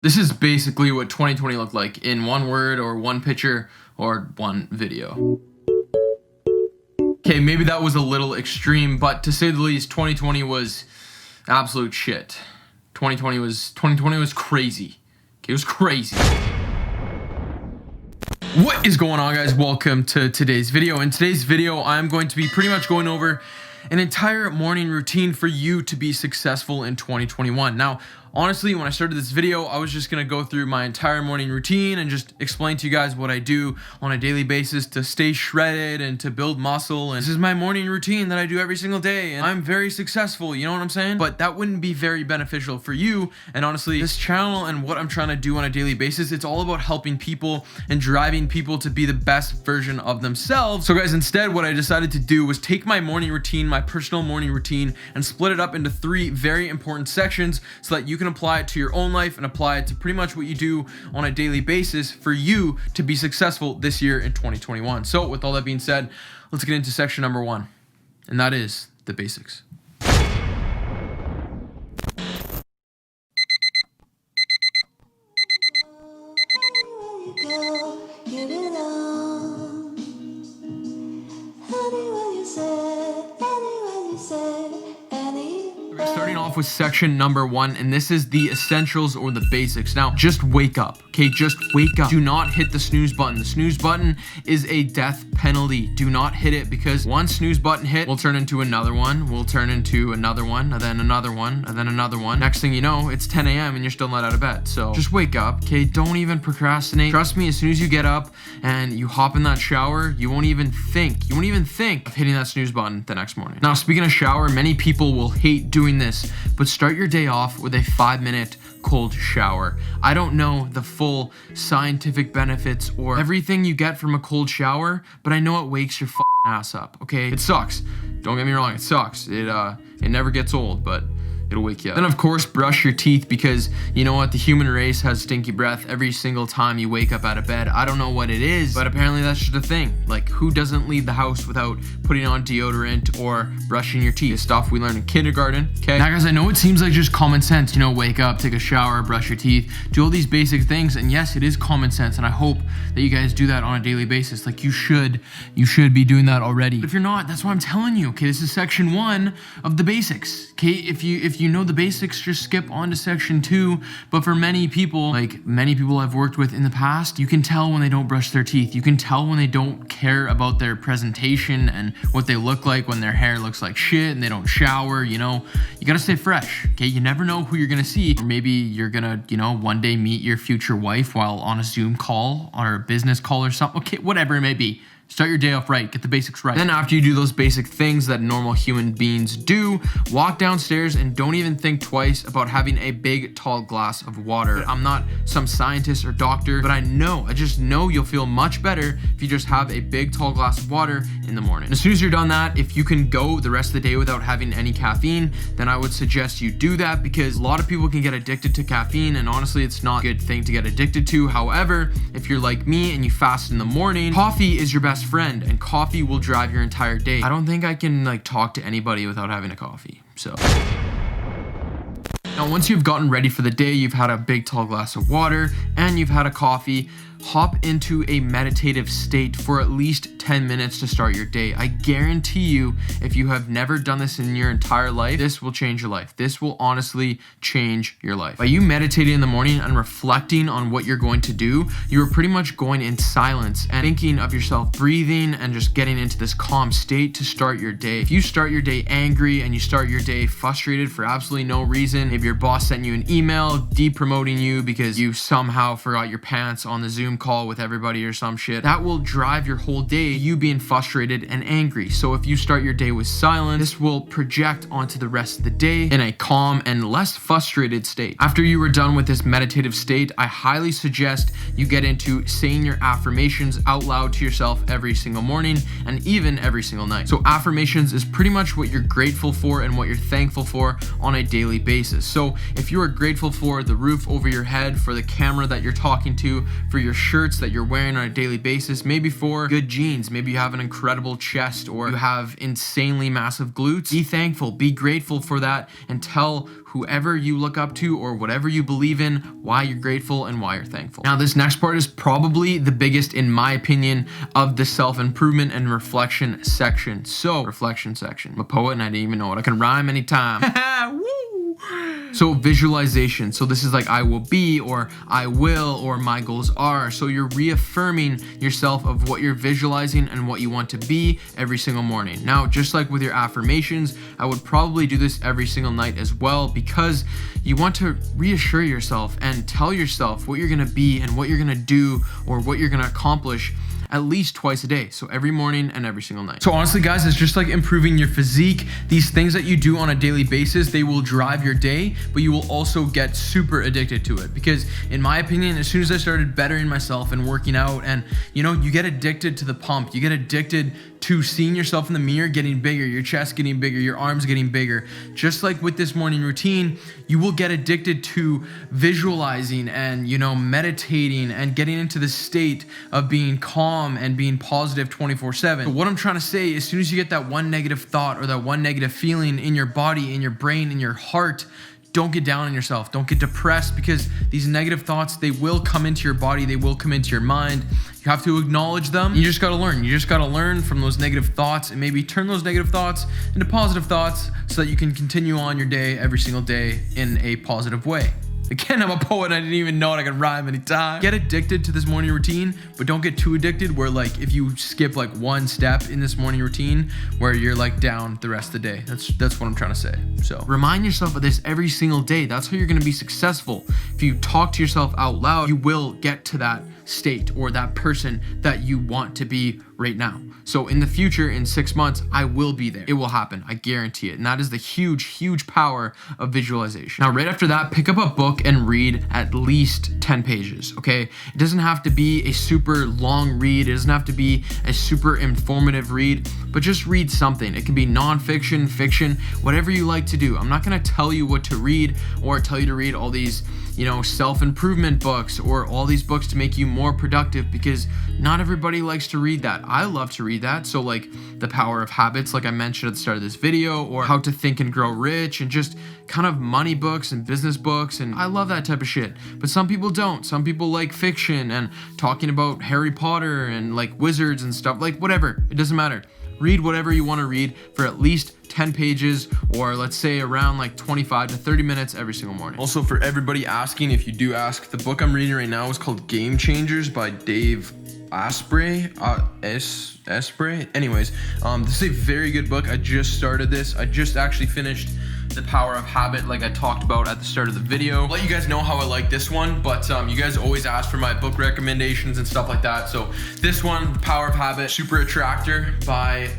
This is basically what 2020 looked like in one word or one picture or one video. Okay, maybe that was a little extreme, but to say the least, 2020 was absolute shit. 2020 was crazy. Okay, it was crazy. What is going on, guys? Welcome to today's video. In today's video, I'm going to be pretty much going over an entire morning routine for you to be successful in 2021. Now, honestly, when I started this video, I was just gonna go through my entire morning routine and just explain to you guys what I do on a daily basis to stay shredded and to build muscle. And this is my morning routine that I do every single day, and I'm very successful, you know what I'm saying? But that wouldn't be very beneficial for you. And honestly, this channel and what I'm trying to do on a daily basis, it's all about helping people and driving people to be the best version of themselves. So guys, instead, what I decided to do was take my morning routine, my personal morning routine, and split it up into 3 very important sections so that you can apply it to your own life and apply it to pretty much what you do on a daily basis for you to be successful this year in 2021. So with all that being said, let's get into section number 1, and that is the basics. Starting off with section number 1, and this is the essentials or the basics. Now, just wake up, okay? Just wake up. Do not hit the snooze button. The snooze button is a death penalty. Do not hit it, because one snooze button hit will turn into another one, will turn into another one, and then another one, and then another one. Next thing you know, it's 10 a.m. and you're still not out of bed. So just wake up, okay? Don't even procrastinate. Trust me, as soon as you get up and you hop in that shower, you won't even think of hitting that snooze button the next morning. Now, speaking of shower, many people will hate doing this, but start your day off with a 5-minute cold shower. I don't know the full scientific benefits or everything you get from a cold shower, but I know it wakes your ass up, okay? It sucks. Don't get me wrong, it sucks. It never gets old, but it'll wake you up. Then of course, brush your teeth, because you know what? The human race has stinky breath every single time you wake up out of bed. I don't know what it is, but apparently that's just a thing. Like, who doesn't leave the house without putting on deodorant or brushing your teeth? Stuff we learned in kindergarten, okay? Now guys, I know it seems like just common sense, you know, wake up, take a shower, brush your teeth, do all these basic things, and yes, it is common sense, and I hope that you guys do that on a daily basis. Like, you should be doing that already. But if you're not, that's what I'm telling you, okay? This is section 1 of the basics, okay? If you know the basics, just skip on to section 2. But for many people, like many people I've worked with in the past, you can tell when they don't brush their teeth. You can tell when they don't care about their presentation and what they look like, when their hair looks like shit and they don't shower. You know, you gotta stay fresh, okay? You never know who you're gonna see. Or maybe you're gonna, you know, one day meet your future wife while on a Zoom call or a business call or something. Okay, whatever it may be. Start your day off right, get the basics right. Then after you do those basic things that normal human beings do, walk downstairs and don't even think twice about having a big, tall glass of water. I'm not some scientist or doctor, but I just know you'll feel much better if you just have a big, tall glass of water in the morning. And as soon as you're done that, if you can go the rest of the day without having any caffeine, then I would suggest you do that, because a lot of people can get addicted to caffeine, and honestly, it's not a good thing to get addicted to. However, if you're like me and you fast in the morning, coffee is your best friend, and coffee will drive your entire day. I don't think I can like talk to anybody without having a coffee. So now, once you've gotten ready for the day, you've had a big tall glass of water and you've had a coffee, hop into a meditative state for at least 10 minutes to start your day. I guarantee you, if you have never done this in your entire life, this will change your life. This will honestly change your life. By you meditating in the morning and reflecting on what you're going to do, you are pretty much going in silence and thinking of yourself, breathing, and just getting into this calm state to start your day. If you start your day angry and you start your day frustrated for absolutely no reason, maybe your boss sent you an email depromoting you because you somehow forgot your pants on the Zoom call with everybody or some shit, that will drive your whole day, you being frustrated and angry. So if you start your day with silence, this will project onto the rest of the day in a calm and less frustrated state. After you are done with this meditative state, I highly suggest you get into saying your affirmations out loud to yourself every single morning and even every single night. So affirmations is pretty much what you're grateful for and what you're thankful for on a daily basis. So if you are grateful for the roof over your head, for the camera that you're talking to, for your shirts that you're wearing on a daily basis, maybe for good genes, maybe you have an incredible chest or you have insanely massive glutes. Be thankful, be grateful for that, and tell whoever you look up to or whatever you believe in why you're grateful and why you're thankful. Now, this next part is probably the biggest, in my opinion, of the self-improvement and reflection section. So, reflection section. I'm a poet and I didn't even know it. I can rhyme anytime. Woo! So visualization. So this is like I will be, or I will, or my goals are. So you're reaffirming yourself of what you're visualizing and what you want to be every single morning. Now, just like with your affirmations, I would probably do this every single night as well, because you want to reassure yourself and tell yourself what you're going to be and what you're going to do or what you're going to accomplish at least twice a day. So every morning and every single night. So honestly, guys, it's just like improving your physique. These things that you do on a daily basis, they will drive your day, but you will also get super addicted to it. Because in my opinion, as soon as I started bettering myself and working out, and you get addicted to the pump, you get addicted to seeing yourself in the mirror getting bigger, your chest getting bigger, your arms getting bigger. Just like with this morning routine, you will get addicted to visualizing and, meditating and getting into the state of being calm and being positive 24/7. So what I'm trying to say, as soon as you get that one negative thought or that one negative feeling in your body, in your brain, in your heart, don't get down on yourself. Don't get depressed, because these negative thoughts, they will come into your body. They will come into your mind. You have to acknowledge them. You just got to learn. You just got to learn from those negative thoughts and maybe turn those negative thoughts into positive thoughts so that you can continue on your day every single day in a positive way. Again, I'm a poet. I didn't even know it. I can rhyme anytime. Get addicted to this morning routine, but don't get too addicted where if you skip one step in this morning routine where you're down the rest of the day. That's what I'm trying to say. So remind yourself of this every single day. That's how you're going to be successful. If you talk to yourself out loud, you will get to that state or that person that you want to be right now. So in the future, in 6 months, I will be there. It will happen. I guarantee it. And that is the huge, huge power of visualization. Now, right after that, pick up a book and read at least 10 pages, okay? It doesn't have to be a super long read. It doesn't have to be a super informative read, but just read something. It can be nonfiction, fiction, whatever you like to do. I'm not going to tell you what to read or tell you to read all these self-improvement books or all these books to make you more productive, because not everybody likes to read that. I love to read that. So The Power of Habits, like I mentioned at the start of this video, or How to Think and Grow Rich, and just kind of money books and business books. And I love that type of shit. But some people don't. Some people like fiction and talking about Harry Potter and wizards and stuff, whatever. It doesn't matter. Read whatever you want to read for at least 10 pages, or let's say around 25 to 30 minutes every single morning. Also, for everybody asking, if you do ask, the book I'm reading right now is called Game Changers by Dave Asprey. Anyways, this is a very good book. I just started this. I just actually finished The Power of Habit, like I talked about at the start of the video. I'll let you guys know how I like this one, but you guys always ask for my book recommendations and stuff like that. So this one, The Power of Habit, Super Attractor by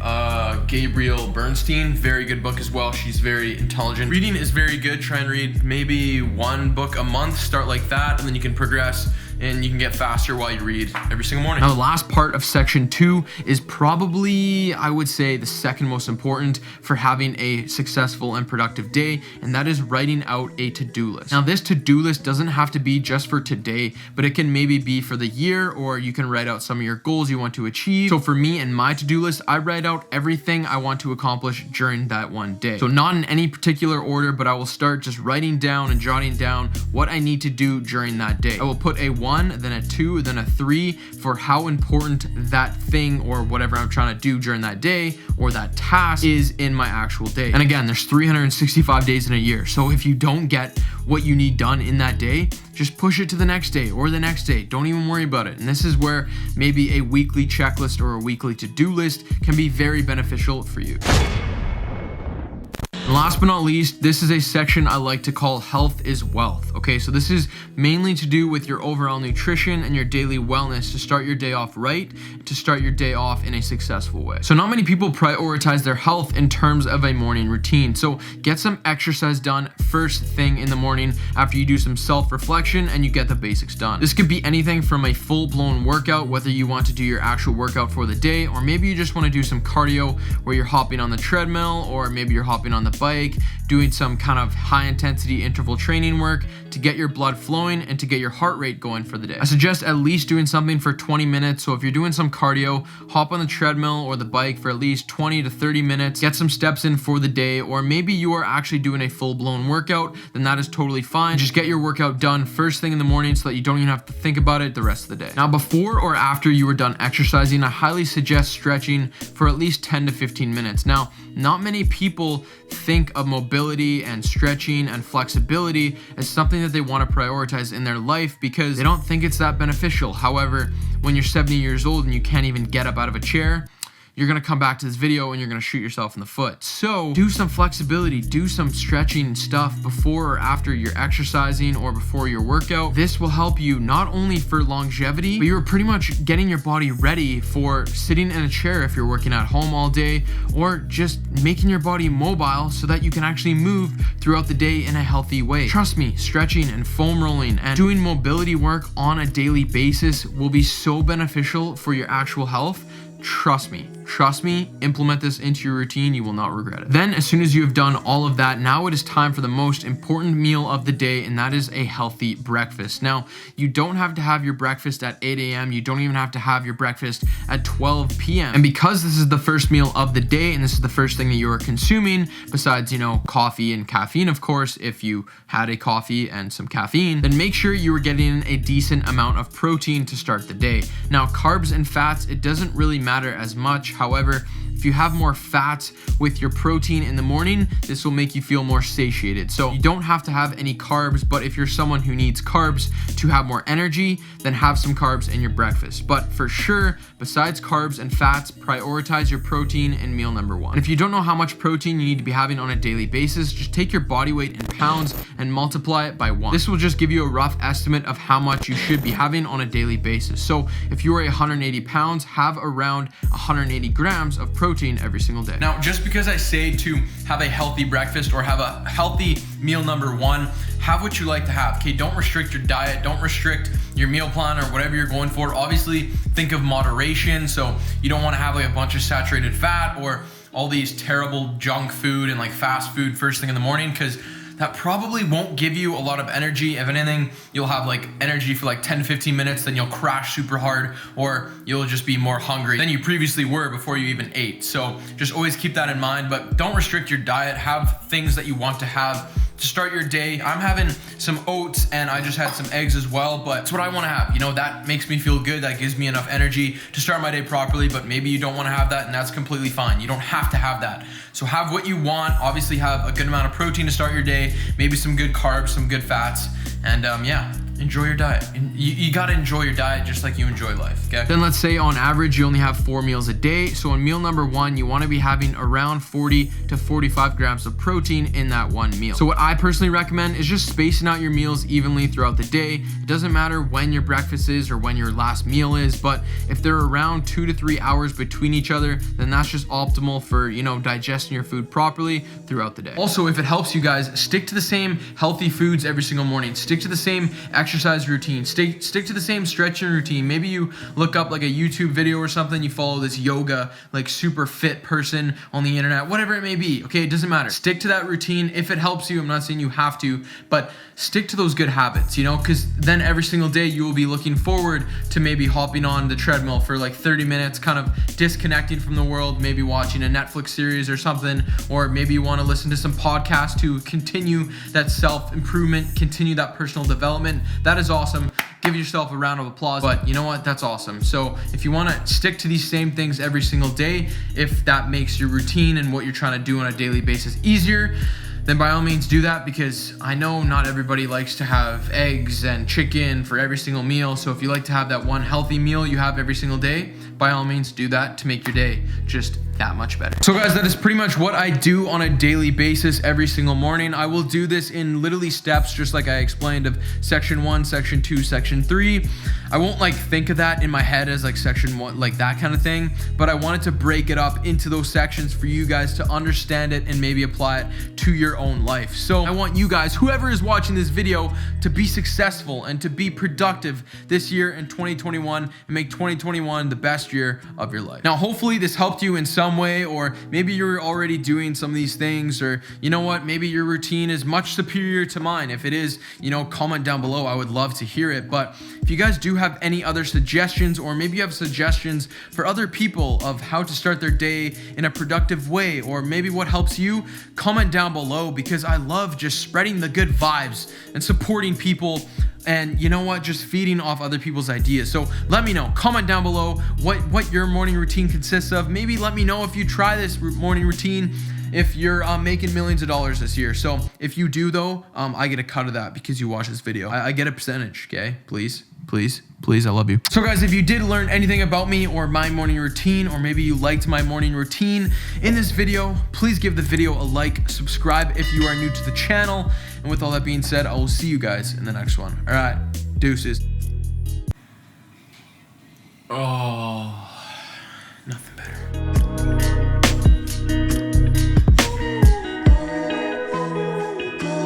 Gabrielle Bernstein. Very good book as well. She's very intelligent. Reading is very good. Try and read maybe one book a month. Start like that, and then you can progress and you can get faster while you read every single morning. Now, the last part of section 2 is probably, I would say, the second most important for having a successful and productive day, and that is writing out a to-do list. Now, this to-do list doesn't have to be just for today, but it can maybe be for the year, or you can write out some of your goals you want to achieve. So for me and my to-do list, I write out everything I want to accomplish during that one day. So not in any particular order, but I will start just writing down and jotting down what I need to do during that day. I will put a 1, then a 2, then a 3 for how important that thing or whatever I'm trying to do during that day or that task is in my actual day. And again, there's 365 days in a year. So if you don't get what you need done in that day, just push it to the next day or the next day. Don't even worry about it. And this is where maybe a weekly checklist or a weekly to-do list can be very beneficial for you. And last but not least, this is a section I like to call Health is Wealth. Okay, so this is mainly to do with your overall nutrition and your daily wellness to start your day off right, to start your day off in a successful way. So not many people prioritize their health in terms of a morning routine. So get some exercise done first thing in the morning after you do some self-reflection and you get the basics done. This could be anything from a full-blown workout, whether you want to do your actual workout for the day, or maybe you just want to do some cardio where you're hopping on the treadmill, or maybe you're hopping on the bike, doing some kind of high intensity interval training work to get your blood flowing and to get your heart rate going for the day. I suggest at least doing something for 20 minutes. So if you're doing some cardio, hop on the treadmill or the bike for at least 20 to 30 minutes, get some steps in for the day. Or maybe you are actually doing a full-blown workout, then that is totally fine. Just get your workout done first thing in the morning so that you don't even have to think about it the rest of the day. Now, before or after you are done exercising, I highly suggest stretching for at least 10 to 15 minutes. Now, not many people think of mobility and stretching and flexibility as something that they want to prioritize in their life because they don't think it's that beneficial. However, when you're 70 years old and you can't even get up out of a chair, you're gonna come back to this video and you're gonna shoot yourself in the foot. So do some flexibility, do some stretching stuff before or after you're exercising or before your workout. This will help you not only for longevity, but you're pretty much getting your body ready for sitting in a chair if you're working at home all day, or just making your body mobile so that you can actually move throughout the day in a healthy way. Trust me, stretching and foam rolling and doing mobility work on a daily basis will be so beneficial for your actual health. Trust me, implement this into your routine, you will not regret it. Then as soon as you have done all of that, now it is time for the most important meal of the day, and that is a healthy breakfast. Now, you don't have to have your breakfast at 8 a.m. You don't even have to have your breakfast at 12 p.m. And because this is the first meal of the day, and this is the first thing that you are consuming, besides, coffee and caffeine, of course, if you had a coffee and some caffeine, then make sure you are getting a decent amount of protein to start the day. Now, carbs and fats, it doesn't really matter as much. However, if you have more fats with your protein in the morning, this will make you feel more satiated. So you don't have to have any carbs, but if you're someone who needs carbs to have more energy, then have some carbs in your breakfast. But for sure, besides carbs and fats, prioritize your protein in meal number one. And if you don't know how much protein you need to be having on a daily basis, just take your body weight in pounds and multiply it by 1. This will just give you a rough estimate of how much you should be having on a daily basis. So if you are 180 pounds, have around 180 grams of protein every single day. Now, just because I say to have a healthy breakfast or have a healthy meal number one, have what you like to have. Okay, don't restrict your diet, don't restrict your meal plan or whatever you're going for. Obviously, think of moderation. So you don't want to have like a bunch of saturated fat or all these terrible junk food and like fast food first thing in the morning, because that probably won't give you a lot of energy. If anything, you'll have like energy for like 10 to 15 minutes, then you'll crash super hard, or you'll just be more hungry than you previously were before you even ate. So just always keep that in mind, but don't restrict your diet. Have things that you want to have to start your day. I'm having some oats and I just had some eggs as well, but it's what I want to have. That makes me feel good. That gives me enough energy to start my day properly, but maybe you don't want to have that, and that's completely fine. You don't have to have that. So have what you want. Obviously have a good amount of protein to start your day, maybe some good carbs, some good fats, and enjoy your diet. You gotta enjoy your diet just like you enjoy life, okay? Then let's say on average you only have 4 meals a day. So in meal number one, you wanna be having around 40 to 45 grams of protein in that one meal. So what I personally recommend is just spacing out your meals evenly throughout the day. It doesn't matter when your breakfast is or when your last meal is, but if they're around 2 to 3 hours between each other, then that's just optimal for, digesting your food properly throughout the day. Also, if it helps you guys, stick to the same healthy foods every single morning. Stick to the same exercise routine. Stick to the same stretching routine. Maybe you look up like a YouTube video or something, you follow this yoga, like super fit person on the internet, whatever it may be. Okay, it doesn't matter. Stick to that routine if it helps you. I'm not saying you have to, but stick to those good habits, because then every single day you will be looking forward to maybe hopping on the treadmill for like 30 minutes, kind of disconnecting from the world, maybe watching a Netflix series or something, or maybe you want to listen to some podcasts to continue that self-improvement, continue that personal development. That is awesome. Give yourself a round of applause, but you know what? That's awesome. So if you want to stick to these same things every single day, if that makes your routine and what you're trying to do on a daily basis easier, then by all means do that, because I know not everybody likes to have eggs and chicken for every single meal. So if you like to have that one healthy meal you have every single day, by all means do that to make your day just that much better. So guys, that is pretty much what I do on a daily basis every single morning. I will do this in literally steps, just like I explained, of section 1, section 2, section 3. I won't like think of that in my head as like section 1, like that kind of thing, but I wanted to break it up into those sections for you guys to understand it and maybe apply it to your own life. So I want you guys, whoever is watching this video, to be successful and to be productive this year in 2021 and make 2021 the best year of your life. Now, hopefully this helped you in some some way, or maybe you're already doing some of these things, or you know what, maybe your routine is much superior to mine. If it is, comment down below. I would love to hear it. But if you guys do have any other suggestions, or maybe you have suggestions for other people of how to start their day in a productive way, or maybe what helps you, comment down below, because I love just spreading the good vibes and supporting people, and just feeding off other people's ideas. So let me know, comment down below what your morning routine consists of. Maybe let me know if you try this morning routine, if you're making millions of dollars this year. So if you do though, I get a cut of that because you watch this video. I get a percentage, okay? Please, I love you. So guys, if you did learn anything about me or my morning routine, or maybe you liked my morning routine in this video, please give the video a like, subscribe if you are new to the channel. And with all that being said, I will see you guys in the next one. All right, deuces. Oh.